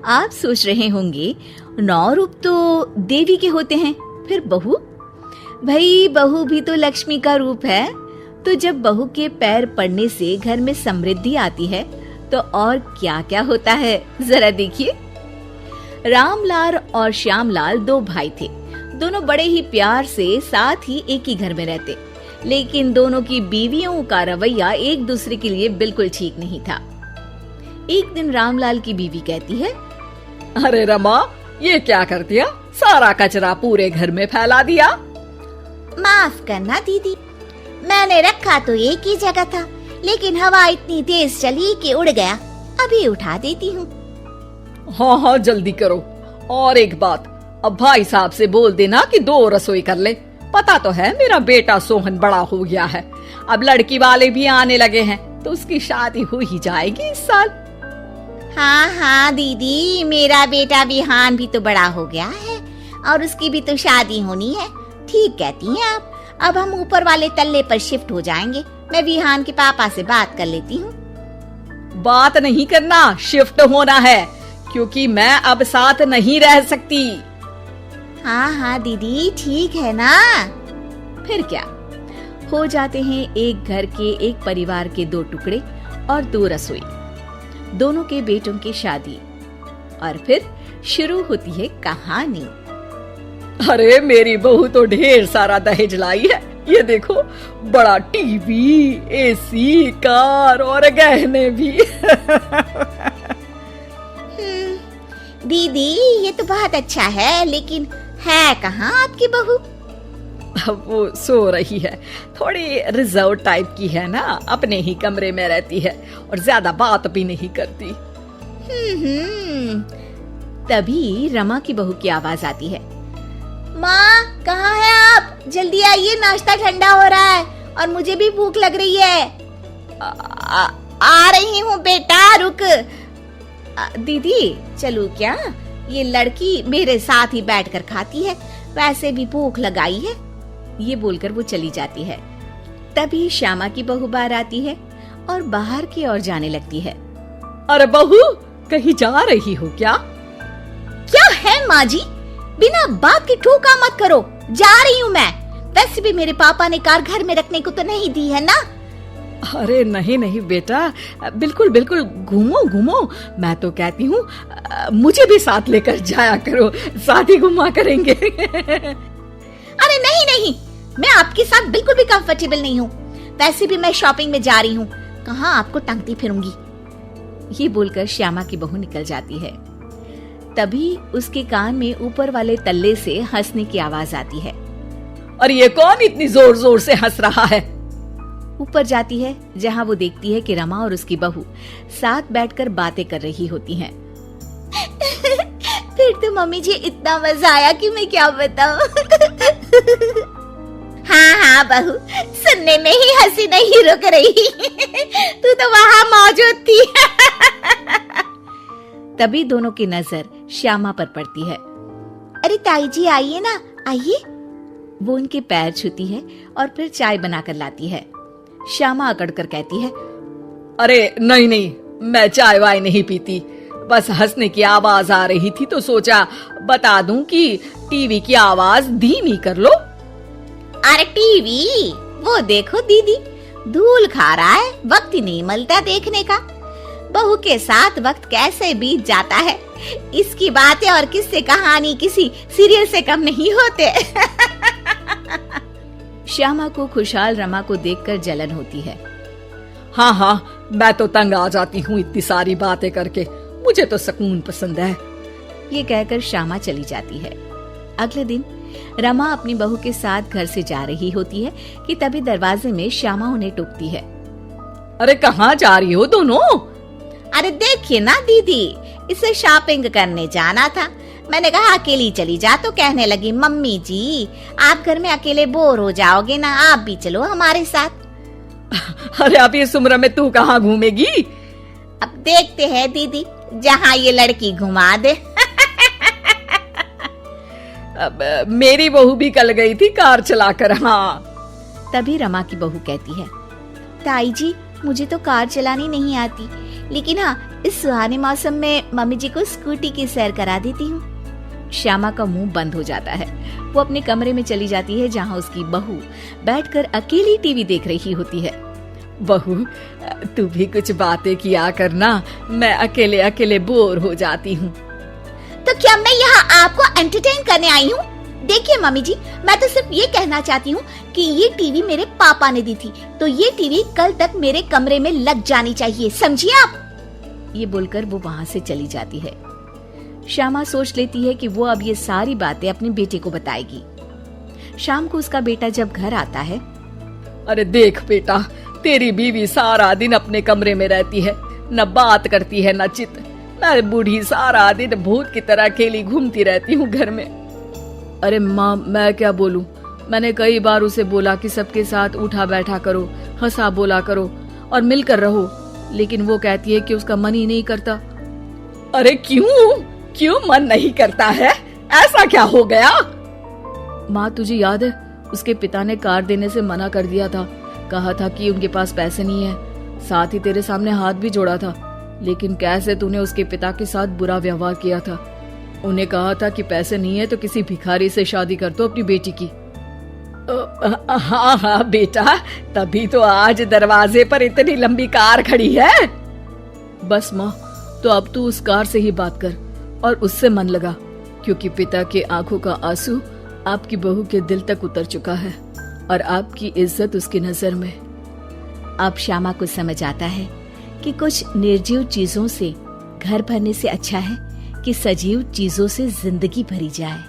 आप सोच रहे होंगे 9 रूप तो देवी के होते हैं, फिर बहू? भाई बहू भी तो लक्ष्मी का रूप है। तो जब बहू के पैर पड़ने से घर में समृद्धि आती है तो और क्या क्या होता है, जरा देखिए। रामलाल और श्यामलाल 2 भाई थे। दोनों बड़े ही प्यार से साथ ही एक ही घर में रहते, लेकिन दोनों की बीवियों का रवैया एक दूसरे के लिए बिल्कुल ठीक नहीं था। एक दिन रामलाल की बीवी कहती है, अरे रमा, ये क्या कर दिया? सारा कचरा पूरे घर में फैला दिया। माफ करना दीदी, मैंने रखा तो एक ही जगह था, लेकिन हवा इतनी तेज चली कि उड़ गया। अभी उठा देती हूँ। हाँ हाँ जल्दी करो। और एक बात, अब भाई साहब से बोल देना कि 2 रसोई कर ले। पता तो है मेरा बेटा सोहन बड़ा हो गया है, अब लड़की वाले भी आने लगे हैं, तो उसकी शादी हो ही जाएगी इस साल। हाँ हाँ दीदी, मेरा बेटा विहान भी तो बड़ा हो गया है और उसकी भी तो शादी होनी है। ठीक कहती हैं आप। अब हम ऊपर वाले तल्ले पर शिफ्ट हो जाएंगे। मैं विहान के पापा से बात कर लेती हूँ। बात नहीं करना, शिफ्ट होना है, क्योंकि मैं अब साथ नहीं रह सकती। हाँ हाँ दीदी, ठीक है ना। फिर क्या, हो जाते हैं एक घर के एक परिवार के 2 टुकड़े और 2 रसोई, दोनों के बेटों की शादी। और फिर शुरू होती है कहानी। अरे मेरी बहू तो ढेर सारा दहेज लाई है। ये देखो, बड़ा टीवी, एसी, कार और गहने भी। दीदी ये तो बहुत अच्छा है, लेकिन है कहाँ आपकी बहू? वो सो रही है, थोड़ी रिजर्व टाइप की है ना, अपने ही कमरे में रहती है और ज्यादा बात भी नहीं करती। तभी रमा की बहू की आवाज आती है, माँ कहाँ है आप? जल्दी आइए, नाश्ता ठंडा हो रहा है और मुझे भी भूख लग रही है। आ रही हूँ बेटा, रुक। दीदी चलूं क्या? ये लड़की मेरे साथ ही बैठकर खाती है, वैसे भी भूख लगाई है। ये बोलकर वो चली जाती है। तभी श्यामा की बहू बाहर आती है और बाहर की ओर जाने लगती है। अरे बहू, कहीं जा रही हो क्या? क्या है माँ जी, बिना बात के ठोका मत करो। जा रही हूँ मैं। वैसे भी मेरे पापा ने कार घर में रखने को तो नहीं दी है ना। अरे नहीं नहीं बेटा, बिल्कुल बिल्कुल, घूमो घूमो। मैं तो कहती हूँ मुझे भी साथ लेकर जाया करो, साथ ही घुमा करेंगे। अरे नहीं नहीं, मैं आपके साथ बिल्कुल भी कंफर्टेबल नहीं हूँ। वैसे भी मैं शॉपिंग में जा रही हूँ, कहाँ आपको टांगती फिरूंगी। ये बोलकर श्यामा की बहू निकल जाती है। तभी उसके कान में ऊपर वाले तल्ले से हंसने की आवाज आती है। और ये कौन इतनी जोर जोर से हंस रहा है? ऊपर जाती है, जहाँ वो देखती है कि रमा और उसकी बहू साथ बैठकर बातें कर रही होती हैं। फिर तो मम्मी जी इतना मजा आया कि मैं क्या बताऊं। हाँ हाँ बहू, सुनने में ही हंसी नहीं रुक रही। तू तो वहाँ मौजूद थी। तभी दोनों की नजर श्यामा पर पड़ती है। अरे ताई जी आइए ना, आइए। वो उनके पैर छूती है और फिर चाय बनाकर लाती है। श्यामा अकड़कर कहती है, अरे नहीं नहीं, मैं चाय वाय नहीं पीती, बस हंसने की आवाज आ रही थी तो सोचा बता दूं कि टीवी की आवाज धीमी कर लो। अरे टीवी, वो देखो दीदी, धूल खा रहा है, वक्त ही नहीं मिलता देखने का। बहू के साथ वक्त कैसे बीत जाता है, इसकी बातें और किस्से कहानी किसी सीरियल से कम नहीं होते। श्यामा को खुशहाल रमा को देखकर जलन होती है। हाँ हाँ, मैं तो तंग आ जाती हूँ इतनी सारी बातें करके, मुझे तो सुकून पसंद है। ये कहकर श्यामा चली जाती है। अगले दिन रमा अपनी बहू के साथ घर से जा रही होती है कि तभी दरवाजे में श्यामा उन्हें टोकती है। अरे कहाँ जा रही हो दोनों? अरे देखिए ना दीदी, इसे शॉपिंग करने जाना था। मैंने कहा अकेली चली जा, तो कहने लगी मम्मी जी आप घर में अकेले बोर हो जाओगे ना, आप भी चलो हमारे साथ। अरे अब इस उम्र में तू कहाँ घूमेगी? अब देखते हैं दीदी, जहाँ ये लड़की घुमा दे। अब मेरी बहू भी कल गई थी कार चलाकर। हाँ। तभी रमा की बहू कहती है, ताई जी मुझे तो कार चलानी नहीं आती, लेकिन हाँ इस सुहाने मौसम में मम्मी जी को स्कूटी की सैर करा देती हूँ। श्यामा का मुंह बंद हो जाता है। वो अपने कमरे में चली जाती है जहाँ उसकी बहू बैठकर अकेली टीवी देख रही होती है। बहू, तू भी कुछ बातें किया करना, मैं अकेले अकेले बोर हो जाती हूँ। तो क्या मैं यहाँ आपको एंटरटेन करने आई हूँ? देखिए मम्मी जी, मैं तो सिर्फ ये कहना चाहती हूँ कि ये टीवी मेरे पापा ने दी थी, तो ये टीवी कल तक मेरे कमरे में लग जानी चाहिए, समझिए आप? ये बोलकर वो वहाँ से चली जाती है। श्यामा सोच लेती है कि वो अब ये सारी बातें अपने बेटे को बताएगी। शाम को उसका बेटा जब घर आता है। अरे देख बेटा, तेरी बीवी सारा दिन अपने कमरे में रहती है, न बात करती है न चित। मैं बूढ़ी सारा दिन भूत की तरह अकेली घूमती रहती हूँ घर में। अरे माँ, मैं क्या बोलूं? मैंने कई बार उसे बोला कि सबके साथ उठा बैठा करो, हंसा बोला करो और मिलकर रहो, लेकिन वो कहती है कि उसका मन ही नहीं करता। अरे क्यों मन नहीं करता है? ऐसा क्या हो गया? माँ, तुझे याद है उसके पिता ने कार देने से मना कर दिया था। कहा था कि उनके पास पैसे नहीं है, साथ ही तेरे सामने हाथ भी जोड़ा था। लेकिन कैसे तूने उसके पिता के साथ बुरा व्यवहार किया था। उन्हें कहा था कि पैसे नहीं है तो किसी भिखारी से शादी कर दो अपनी बेटी की। हाँ बेटा, तभी तो आज दरवाजे पर इतनी लंबी कार खड़ी है। बस माँ, तो अब तू उस कार से ही बात कर और उससे मन लगा, क्योंकि पिता के आंखों का आंसू आपकी बहू के दिल तक उतर चुका है और आपकी इज्जत उसकी नजर में। अब श्यामा को समझ आता है कि कुछ निर्जीव चीजों से घर भरने से अच्छा है कि सजीव चीजों से जिंदगी भरी जाए।